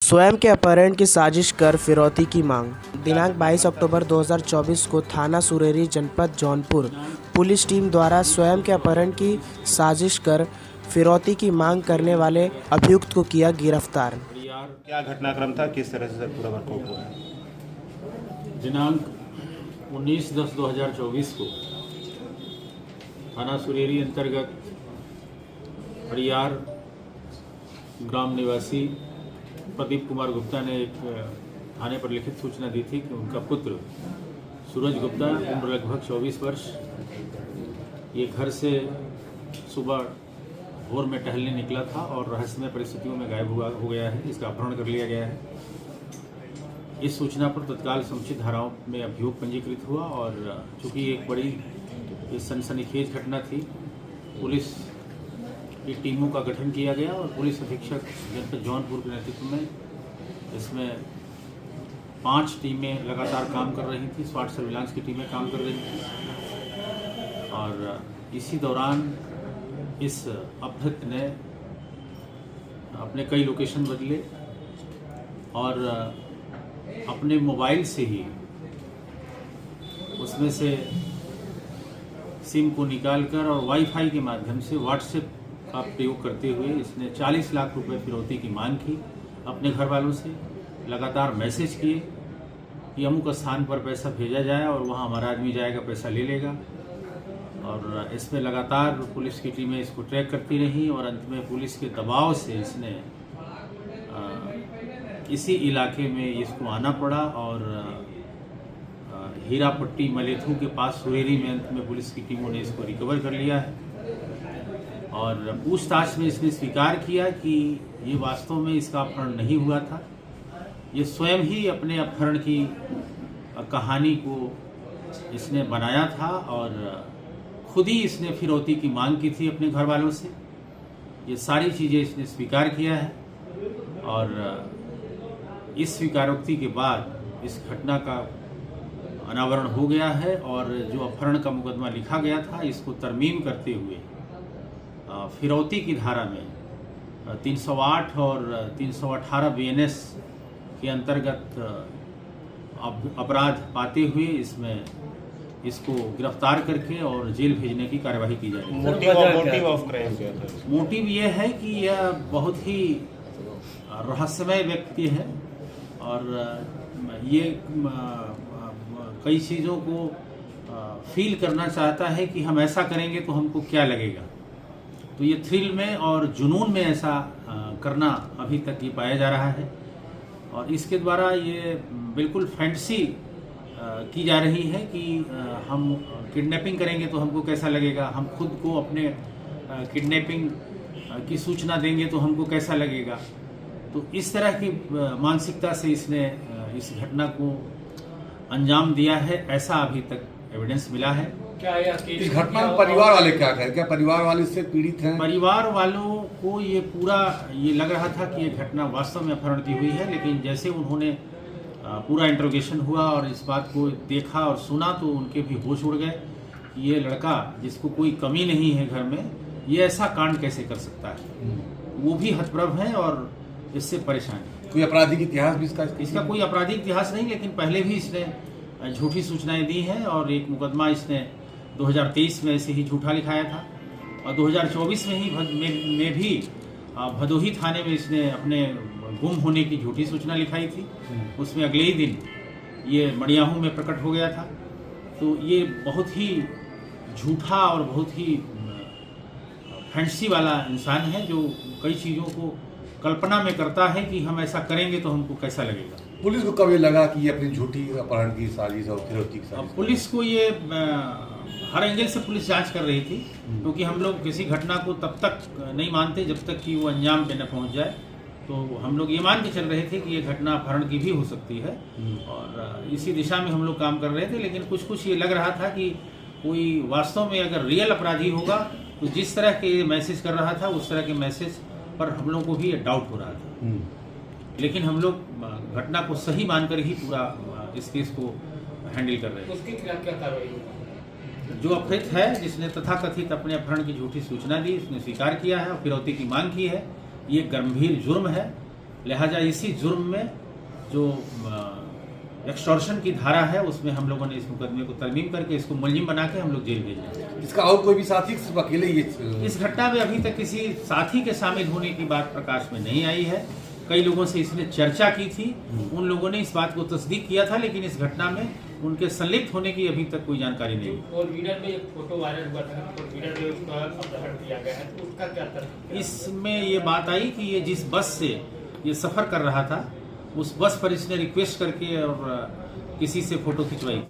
स्वयं के अपहरण की साजिश कर फिरौती की मांग। दिनांक 22 अक्टूबर 2024 को थाना सुरेरी जनपद जौनपुर पुलिस टीम द्वारा स्वयं के अपहरण की साजिश कर फिरौती की मांग करने वाले अभियुक्त को किया गिरफ्तार। क्या घटनाक्रम था, किस तरह से पूरा वर्कआउट हुआ है? दिनांक 19/10/2024 को थाना सुरेरी अंतर्गत हरियार ग्राम निवासी प्रदीप कुमार गुप्ता ने एक थाने पर लिखित सूचना दी थी कि उनका पुत्र सूरज गुप्ता, उम्र लगभग 24 वर्ष, ये घर से सुबह भोर में टहलने निकला था और रहस्यमय परिस्थितियों में गायब हो गया है। इसका अपहरण कर लिया गया है। इस सूचना पर तत्काल समुचित धाराओं में अभियोग पंजीकृत हुआ और चूंकि एक बड़ी सनसनीखेज घटना थी, पुलिस की टीमों का गठन किया गया और पुलिस अधीक्षक जनपद जौनपुर के नेतृत्व में इसमें 5 टीमें लगातार काम कर रही थी। स्वाट सर्विलांस की टीमें काम कर रही थी और इसी दौरान इस अपहृत ने अपने कई लोकेशन बदले और अपने मोबाइल से ही उसमें से सिम को निकालकर और वाईफाई के माध्यम से व्हाट्सएप का प्रयोग करते हुए इसने 40 लाख रुपए फिरौती की मांग की अपने घर वालों से। लगातार मैसेज किए कि अमुक स्थान पर पैसा भेजा जाए और वहाँ हमारा आदमी जाएगा, पैसा ले लेगा। और इसमें लगातार पुलिस की टीमें इसको ट्रैक करती रही और अंत में पुलिस के दबाव से इसने इसी इलाके में इसको आना पड़ा और हीरापट्टी मलेथू के पास सुरेरी में अंत में पुलिस की टीमों ने इसको रिकवर कर लिया है। और पूछताछ में इसने स्वीकार किया कि ये वास्तव में इसका अपहरण नहीं हुआ था, ये स्वयं ही अपने अपहरण की कहानी को इसने बनाया था और खुद ही इसने फिरौती की मांग की थी अपने घर वालों से। ये सारी चीज़ें इसने स्वीकार किया है और इस स्वीकारोक्ति के बाद इस घटना का अनावरण हो गया है और जो अपहरण का मुकदमा लिखा गया था इसको तरमीम करते हुए फिरौती की धारा में 308 और 318 बीएनएस के अंतर्गत अपराध पाते हुए इसमें इसको गिरफ्तार करके और जेल भेजने की कार्यवाही की जा रही है। मोटिव ऑफ क्राइम क्या था? मोटिव ये है कि यह बहुत ही रहस्यमय व्यक्ति है और ये कई चीज़ों को फील करना चाहता है कि हम ऐसा करेंगे तो हमको क्या लगेगा। तो ये थ्रिल में और जुनून में ऐसा करना अभी तक ये पाया जा रहा है और इसके द्वारा ये बिल्कुल फैंटेसी की जा रही है कि हम किडनैपिंग करेंगे तो हमको कैसा लगेगा, हम खुद को अपने किडनैपिंग की सूचना देंगे तो हमको कैसा लगेगा। तो इस तरह की मानसिकता से इसने इस घटना को अंजाम दिया है, ऐसा अभी तक एविडेंस मिला है। क्या इस घटना में परिवार वाले क्या कहें? क्या परिवार वाले इससे पीड़ित हैं? परिवार वालों को ये लग रहा था कि ये घटना वास्तव में अपहरण की हुई है, लेकिन जैसे उन्होंने पूरा इंट्रोगेशन हुआ और इस बात को देखा और सुना तो उनके भी होश उड़ गए कि ये लड़का जिसको कोई कमी नहीं है घर में, ये ऐसा कांड कैसे कर सकता है। वो भी हतप्रभ है और इससे परेशान है। कोई आपराधिक इतिहास भी इसका कोई आपराधिक इतिहास नहीं, लेकिन पहले भी इसने झूठी सूचनाएं दी हैं और एक मुकदमा इसने 2023 में ऐसे ही झूठा लिखाया था और 2024 में भी भदोही थाने में इसने अपने गुम होने की झूठी सूचना लिखाई थी। उसमें अगले ही दिन ये मड़ियाहू में प्रकट हो गया था। तो ये बहुत ही झूठा और बहुत ही फैंटेसी वाला इंसान है जो कई चीज़ों को कल्पना में करता है कि हम ऐसा करेंगे तो हमको कैसा लगेगा। पुलिस को कब ये लगा कि ये अपनी झूठी अपहरण की साजिश और फिरौती की साजिश? पुलिस को ये हर एंगल से पुलिस जांच कर रही थी, क्योंकि हम लोग किसी घटना को तब तक नहीं मानते जब तक कि वो अंजाम पे न पहुंच जाए। तो हम लोग ये मान के चल रहे थे कि ये घटना अपहरण की भी हो सकती है और इसी दिशा में हम लोग काम कर रहे थे। लेकिन कुछ ये लग रहा था कि कोई वास्तव में अगर रियल अपराधी होगा तो जिस तरह के मैसेज कर रहा था उस तरह के मैसेज पर हम लोग को भी डाउट हो रहा था। लेकिन हम लोग घटना को सही मानकर ही पूरा इस केस को हैंडल कर रहे हैं। उसके खिलाफ क्या कार्रवाई? जो अपहृत है, जिसने तथाकथित अपने अपहरण की झूठी सूचना दी, उसने स्वीकार किया है और फिरौती की मांग की है। ये गंभीर जुर्म है लिहाजा इसी जुर्म में जो एक्सटॉर्शन की धारा है उसमें हम लोगों ने इस मुकदमे को तरमीम करके इसको मुलजिम बना के हम लोग जेल भेजे। इसका और कोई भी साथी सिर्फ अकेले ही इस घटना में अभी तक किसी साथी के शामिल होने की बात प्रकाश में नहीं आई है। कई लोगों से इसने चर्चा की थी, उन लोगों ने इस बात को तस्दीक किया था, लेकिन इस घटना में उनके संलिप्त होने की अभी तक कोई जानकारी नहीं। और वीडियो में एक फोटो वायरल हुआ था, तो वीडियो में उसका अपहरण किया गया है, तो उसका क्या तर्क? इसमें ये बात आई कि ये जिस बस से ये सफ़र कर रहा था उस बस पर इसने रिक्वेस्ट करके और किसी से फ़ोटो खिंचवाई।